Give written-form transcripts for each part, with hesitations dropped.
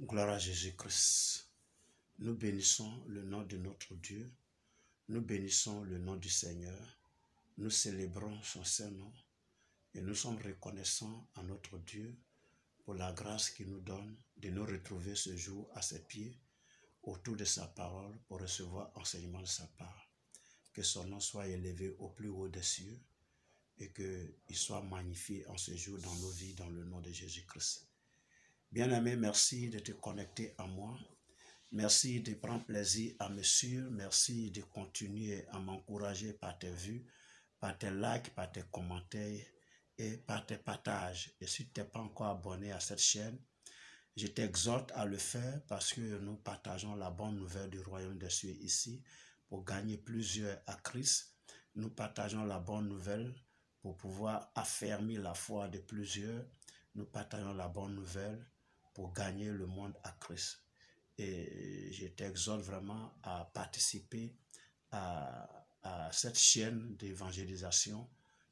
Gloire à Jésus-Christ. Nous bénissons le nom de notre Dieu. Nous bénissons le nom du Seigneur. Nous célébrons son Saint-Nom et nous sommes reconnaissants à notre Dieu pour la grâce qu'il nous donne de nous retrouver ce jour à ses pieds autour de sa parole pour recevoir enseignement de sa part. Que son nom soit élevé au plus haut des cieux et qu'il soit magnifié en ce jour dans nos vies dans le nom de Jésus-Christ. Bien-aimé, merci de te connecter à moi. Merci de prendre plaisir à me suivre. Merci de continuer à m'encourager par tes vues, par tes likes, par tes commentaires et par tes partages. Et si tu n'es pas encore abonné à cette chaîne, je t'exhorte à le faire parce que nous partageons la bonne nouvelle du royaume des cieux ici pour gagner plusieurs à Christ. Nous partageons la bonne nouvelle pour pouvoir affermir la foi de plusieurs. Nous partageons la bonne nouvelle pour gagner le monde à Christ. Et je t'exhorte vraiment à participer à cette chaîne d'évangélisation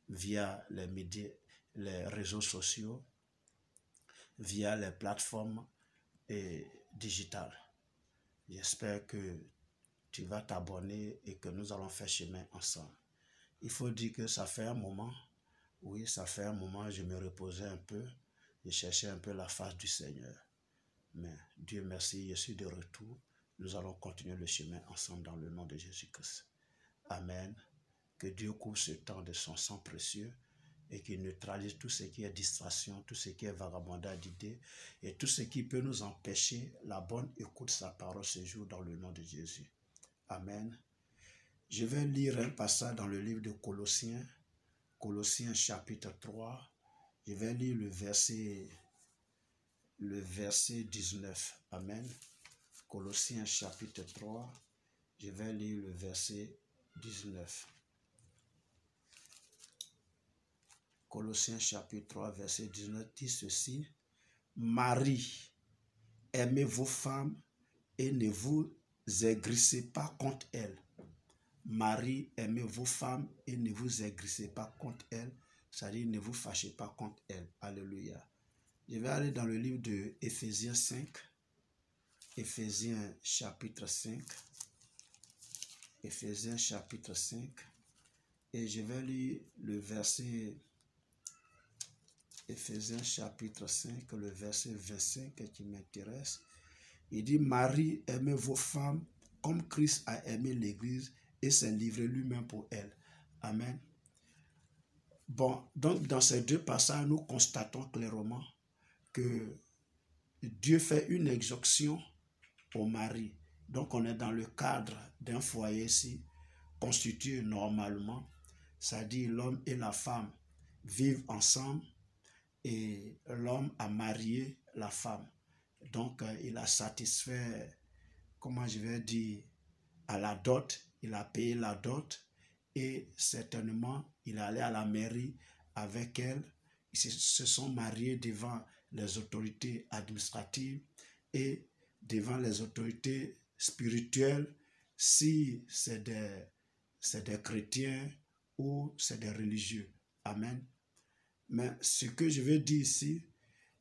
via les médias, les réseaux sociaux, via les plateformes digitales. J'espère que tu vas t'abonner et que nous allons faire chemin ensemble. Il faut dire que ça fait un moment, oui, ça fait un moment, je me reposais un peu, je cherchais un peu la face du Seigneur. Mais Dieu merci, je suis de retour. Nous allons continuer le chemin ensemble dans le nom de Jésus-Christ. Amen. Que Dieu couvre ce temps de son sang précieux et qu'il neutralise tout ce qui est distraction, tout ce qui est vagabondage d'idées et tout ce qui peut nous empêcher la bonne écoute de sa parole ce jour dans le nom de Jésus. Amen. Je vais lire un passage dans le livre de Colossiens, Colossiens chapitre 3. Je vais lire le verset 19. Amen. Colossiens chapitre 3. Je vais lire le verset 19. Colossiens chapitre 3, verset 19 dit ceci. Marie, aimez vos femmes et ne vous aigrissez pas contre elles. Marie, aimez vos femmes et ne vous aigrissez pas contre elles. C'est-à-dire ne vous fâchez pas contre elles. Alléluia. Je vais aller dans le livre de Éphésiens 5. Éphésiens chapitre 5. Éphésiens chapitre 5. Et je vais lire le verset Éphésiens chapitre 5, le verset 25 qui m'intéresse. Il dit, Marie, aimez vos femmes comme Christ a aimé l'Église et s'est livré lui-même pour elle. Amen. Bon, donc dans ces deux passages, nous constatons clairement que Dieu fait une exhortation au mari. Donc on est dans le cadre d'un foyer ici, constitué normalement, c'est-à-dire l'homme et la femme vivent ensemble et l'homme a marié la femme. Donc il a satisfait, comment je vais dire, à la dot, il a payé la dot et certainement il est allé à la mairie avec elle. Ils se sont mariés devant les autorités administratives et devant les autorités spirituelles si c'est des chrétiens ou c'est des religieux. Amen. Mais ce que je veux dire ici,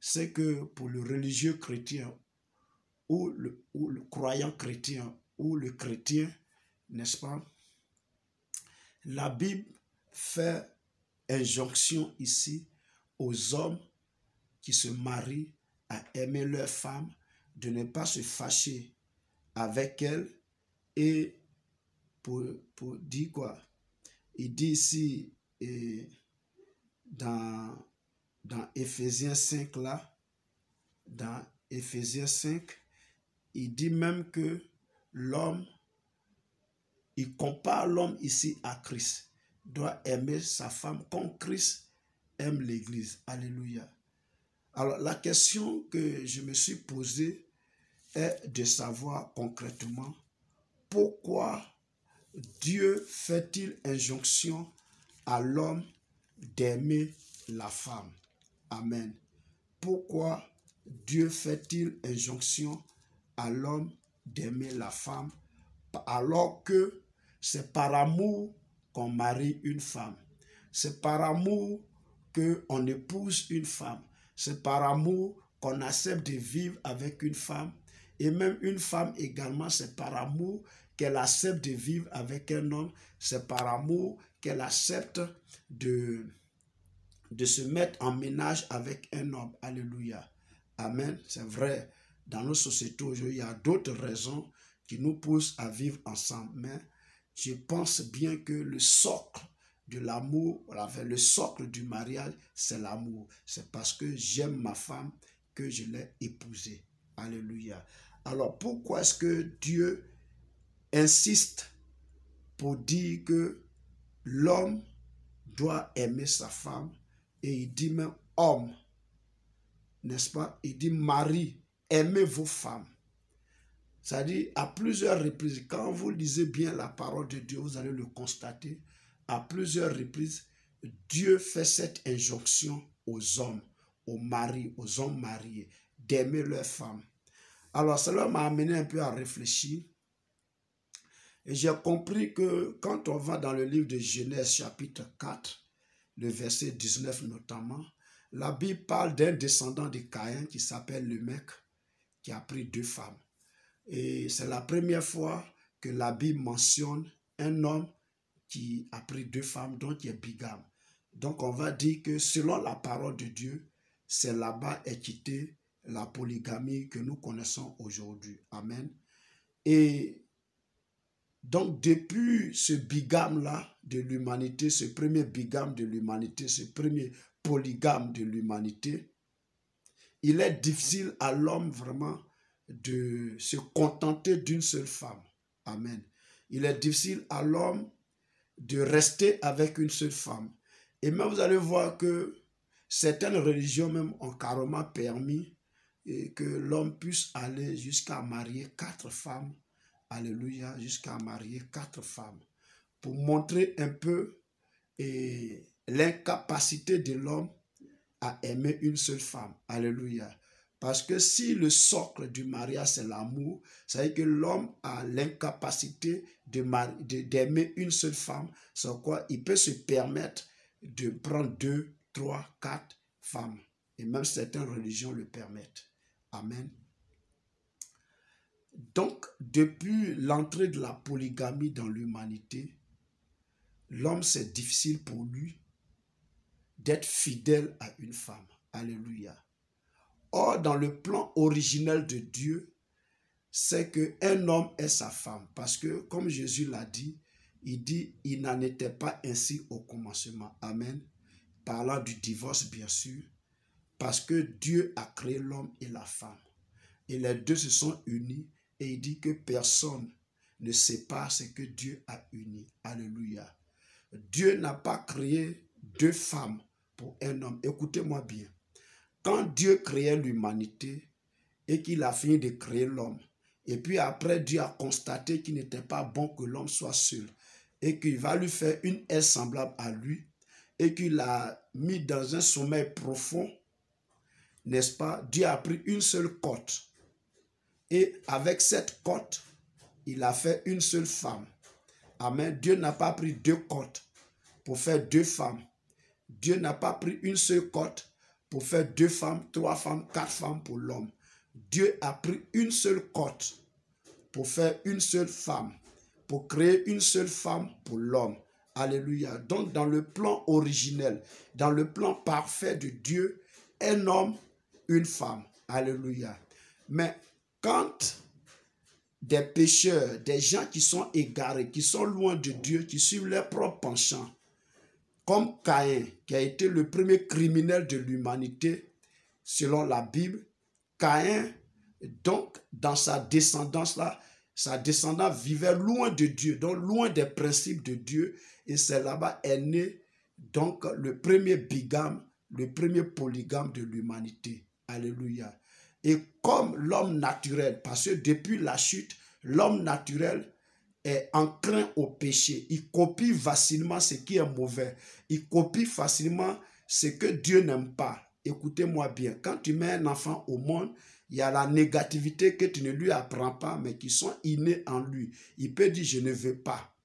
c'est que pour le religieux chrétien ou le croyant chrétien ou le chrétien, n'est-ce pas, la Bible fait injonction ici aux hommes qui se marient à aimer leur femme, de ne pas se fâcher avec elle et pour dire quoi? Il dit ici dans Éphésiens 5 là, dans Éphésiens 5, il dit même que l'homme, il compare l'homme ici à Christ, doit aimer sa femme comme Christ aime l'Église. Alléluia. Alors la question que je me suis posée est de savoir concrètement pourquoi Dieu fait-il injonction à l'homme d'aimer la femme. Amen. Pourquoi Dieu fait-il injonction à l'homme d'aimer la femme alors que c'est par amour qu'on marie une femme. C'est par amour qu'on épouse une femme. C'est par amour qu'on accepte de vivre avec une femme. Et même une femme également, c'est par amour qu'elle accepte de vivre avec un homme. C'est par amour qu'elle accepte de se mettre en ménage avec un homme. Alléluia. Amen. C'est vrai. Dans nos sociétés aujourd'hui, il y a d'autres raisons qui nous poussent à vivre ensemble. Mais je pense bien que le socle de l'amour, le socle du mariage, c'est l'amour. C'est parce que j'aime ma femme que je l'ai épousée. Alléluia. Alors, pourquoi est-ce que Dieu insiste pour dire que l'homme doit aimer sa femme? Et il dit même homme, n'est-ce pas? Il dit mari, aimez vos femmes. C'est-à-dire, à plusieurs reprises, quand vous lisez bien la parole de Dieu, vous allez le constater, à plusieurs reprises, Dieu fait cette injonction aux hommes, aux maris, aux hommes mariés, d'aimer leurs femmes. Alors, cela m'a amené un peu à réfléchir. Et j'ai compris que quand on va dans le livre de Genèse chapitre 4, le verset 19 notamment, la Bible parle d'un descendant de Caïn qui s'appelle Lémec, qui a pris 2 femmes. Et c'est la première fois que la Bible mentionne un homme qui a pris 2 femmes, donc qui est bigame. Donc on va dire que selon la parole de Dieu, c'est là-bas est quitté la polygamie que nous connaissons aujourd'hui. Amen. Et donc depuis ce bigame-là de l'humanité, ce premier bigame de l'humanité, ce premier polygame de l'humanité, il est difficile à l'homme vraiment de se contenter d'une seule femme. Amen. Il est difficile à l'homme de rester avec une seule femme. Et même vous allez voir que certaines religions même ont carrément permis que l'homme puisse aller jusqu'à marier 4 femmes. Alléluia, jusqu'à marier 4 femmes. Pour montrer un peu l'incapacité de l'homme à aimer une seule femme. Alléluia. Parce que si le socle du mariage c'est l'amour, ça veut dire que l'homme a l'incapacité d'aimer une seule femme, c'est quoi il peut se permettre de prendre 2, 3, 4 femmes. Et même certaines religions le permettent. Amen. Donc, depuis l'entrée de la polygamie dans l'humanité, l'homme, c'est difficile pour lui d'être fidèle à une femme. Alléluia. Or, dans le plan originel de Dieu, c'est qu'un homme est sa femme. Parce que, comme Jésus l'a dit, il n'en était pas ainsi au commencement. Amen. Parlant du divorce, bien sûr. Parce que Dieu a créé l'homme et la femme. Et les deux se sont unis. Et il dit que personne ne sépare ce que Dieu a uni. Alléluia. Dieu n'a pas créé 2 femmes pour un homme. Écoutez-moi bien. Quand Dieu créait l'humanité et qu'il a fini de créer l'homme, et puis après Dieu a constaté qu'il n'était pas bon que l'homme soit seul, et qu'il va lui faire une aile semblable à lui, et qu'il l'a mis dans un sommeil profond, n'est-ce pas? Dieu a pris une seule côte. Et avec cette côte, il a fait une seule femme. Amen. Dieu n'a pas pris 2 côtes pour faire 2 femmes. Dieu n'a pas pris une seule côte pour faire 2 femmes, 3 femmes, 4 femmes pour l'homme. Dieu a pris une seule côte pour faire une seule femme, pour créer une seule femme pour l'homme. Alléluia. Donc dans le plan originel, dans le plan parfait de Dieu, un homme, une femme. Alléluia. Mais quand des pécheurs, des gens qui sont égarés, qui sont loin de Dieu, qui suivent leurs propres penchants, comme Caïn, qui a été le premier criminel de l'humanité, selon la Bible, Caïn, donc, dans sa descendance-là, sa descendance vivait loin de Dieu, donc loin des principes de Dieu, et c'est là-bas est né, donc, le premier bigame, le premier polygame de l'humanité. Alléluia. Et comme l'homme naturel, parce que depuis la chute, l'homme naturel est enclin au péché. Il copie facilement ce qui est mauvais. Il copie facilement ce que Dieu n'aime pas. Écoutez-moi bien, quand tu mets un enfant au monde, il y a la négativité que tu ne lui apprends pas, mais qui sont innées en lui. Il peut dire « je ne veux pas ».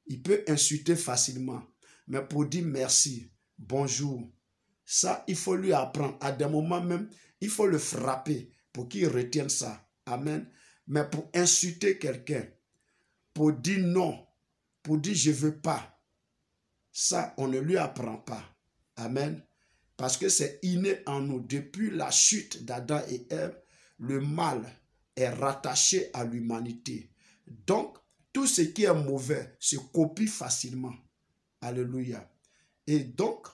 Il peut insulter facilement. Mais pour dire merci, bonjour, ça, il faut lui apprendre. À des moments même, il faut le frapper pour qu'il retienne ça. Amen. Mais pour insulter quelqu'un, pour dire non, pour dire je ne veux pas, ça, on ne lui apprend pas. Amen. Parce que c'est inné en nous. Depuis la chute d'Adam et Ève, le mal est rattaché à l'humanité. Donc, tout ce qui est mauvais se copie facilement. Alléluia. Et donc,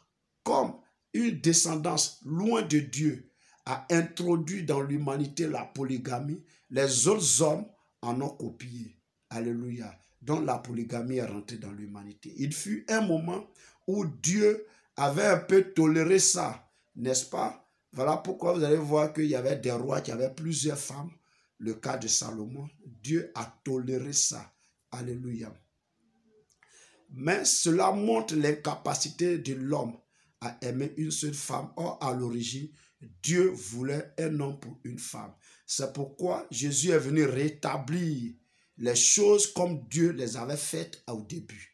comme une descendance loin de Dieu a introduit dans l'humanité la polygamie, les autres hommes en ont copié. Alléluia. Donc la polygamie est rentrée dans l'humanité. Il fut un moment où Dieu avait un peu toléré ça, n'est-ce pas? Voilà pourquoi vous allez voir qu'il y avait des rois qui avaient plusieurs femmes. Le cas de Salomon, Dieu a toléré ça. Alléluia. Mais cela montre l'incapacité de l'homme à aimer une seule femme. Or, à l'origine, Dieu voulait un homme pour une femme. C'est pourquoi Jésus est venu rétablir les choses comme Dieu les avait faites au début.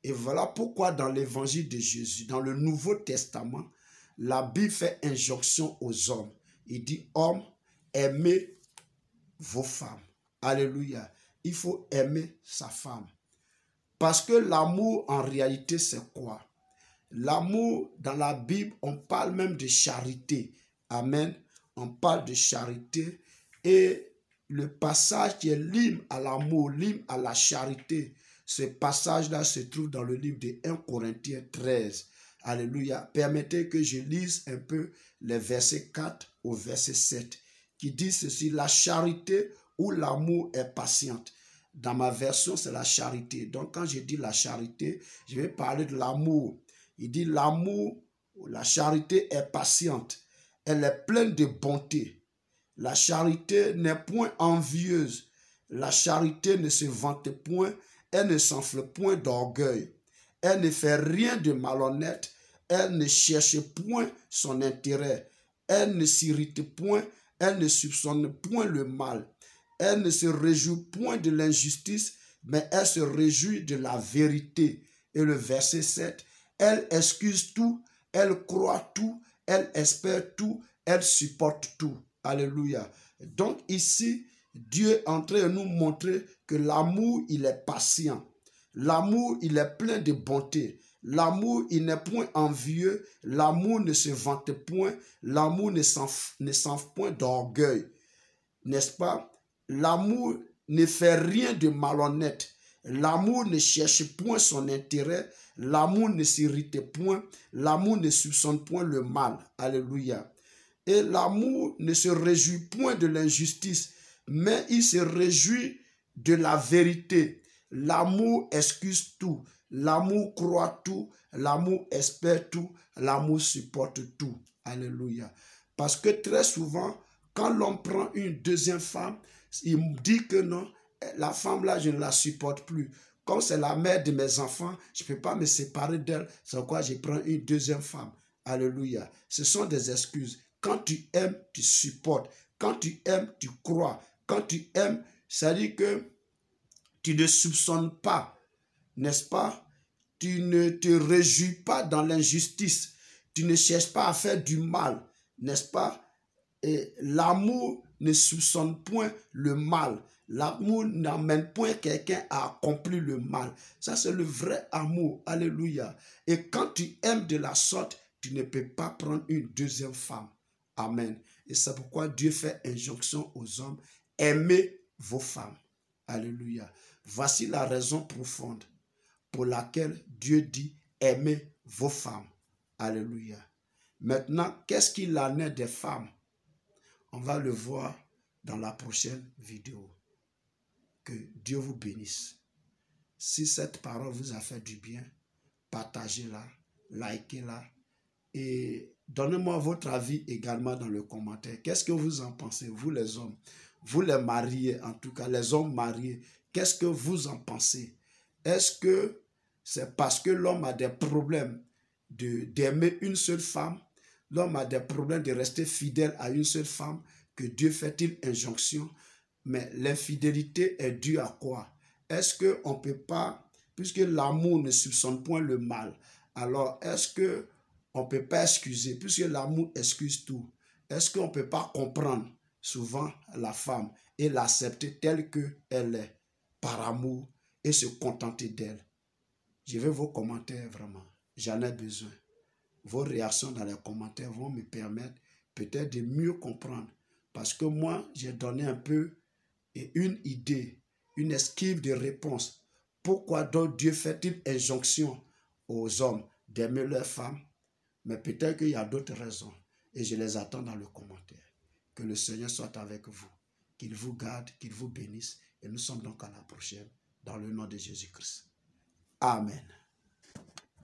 Et voilà pourquoi dans l'évangile de Jésus, dans le Nouveau Testament, la Bible fait injonction aux hommes. Il dit, hommes, aimez vos femmes. Alléluia. Il faut aimer sa femme. Parce que l'amour, en réalité, c'est quoi? L'amour, dans la Bible, on parle même de charité. Amen. On parle de charité. Et le passage qui est l'hymne à l'amour, l'hymne à la charité, ce passage-là se trouve dans le livre de 1 Corinthiens 13. Alléluia. Permettez que je lise un peu les versets 4 au verset 7, qui dit ceci: la charité ou l'amour est patiente. Dans ma version, c'est la charité. Donc, quand je dis la charité, je vais parler de l'amour. Il dit l'amour, la charité est patiente. Elle est pleine de bonté. La charité n'est point envieuse. La charité ne se vante point. Elle ne s'enfle point d'orgueil. Elle ne fait rien de malhonnête. Elle ne cherche point son intérêt. Elle ne s'irrite point. Elle ne soupçonne point le mal. Elle ne se réjouit point de l'injustice, mais elle se réjouit de la vérité. Et le verset 7, elle excuse tout, elle croit tout, elle espère tout, elle supporte tout. Alléluia. Donc ici, Dieu est en train de nous montrer que l'amour, il est patient. L'amour, il est plein de bonté. L'amour, il n'est point envieux. L'amour ne se vante point. L'amour ne s'enfle point d'orgueil. N'est-ce pas? L'amour ne fait rien de malhonnête. L'amour ne cherche point son intérêt. L'amour ne s'irrite point. L'amour ne soupçonne point le mal. Alléluia. Et l'amour ne se réjouit point de l'injustice, mais il se réjouit de la vérité. L'amour excuse tout. L'amour croit tout. L'amour espère tout. L'amour supporte tout. Alléluia. Parce que très souvent, quand l'homme prend une deuxième femme, il me dit que non, la femme là, je ne la supporte plus. Comme c'est la mère de mes enfants, je ne peux pas me séparer d'elle. C'est pourquoi je prends une deuxième femme. Alléluia. Ce sont des excuses. Quand tu aimes, tu supportes. Quand tu aimes, tu crois. Quand tu aimes, ça dit que tu ne soupçonnes pas, n'est-ce pas? Tu ne te réjouis pas dans l'injustice. Tu ne cherches pas à faire du mal, n'est-ce pas? Et l'amour ne soupçonne point le mal. L'amour n'amène point quelqu'un à accomplir le mal. Ça, c'est le vrai amour. Alléluia. Et quand tu aimes de la sorte, tu ne peux pas prendre une deuxième femme. Amen. Et c'est pourquoi Dieu fait injonction aux hommes. Aimez vos femmes. Alléluia. Voici la raison profonde pour laquelle Dieu dit aimez vos femmes. Alléluia. Maintenant, qu'est-ce qu'il en est des femmes? On va le voir dans la prochaine vidéo. Que Dieu vous bénisse. Si cette parole vous a fait du bien, partagez-la, likez-la et donnez-moi votre avis également dans le commentaire. Qu'est-ce que vous en pensez, vous les hommes? Vous les mariés, en tout cas les hommes mariés, qu'est-ce que vous en pensez? Est-ce que c'est parce que l'homme a des problèmes d'aimer une seule femme? L'homme a des problèmes de rester fidèle à une seule femme, que Dieu fait-il injonction? Mais l'infidélité est due à quoi? Est-ce qu'on ne peut pas, puisque l'amour ne soupçonne point le mal, alors est-ce qu'on ne peut pas excuser, puisque l'amour excuse tout? Est-ce qu'on ne peut pas comprendre souvent la femme et l'accepter telle qu'elle est, par amour, et se contenter d'elle? Je veux vos commentaires vraiment. J'en ai besoin. Vos réactions dans les commentaires vont me permettre peut-être de mieux comprendre. Parce que moi, j'ai donné un peu une idée, une esquive de réponse. Pourquoi donc Dieu fait-il injonction aux hommes d'aimer leurs femmes? Mais peut-être qu'il y a d'autres raisons. Et je les attends dans le commentaire. Que le Seigneur soit avec vous. Qu'il vous garde, qu'il vous bénisse. Et nous sommes donc à la prochaine. Dans le nom de Jésus-Christ. Amen.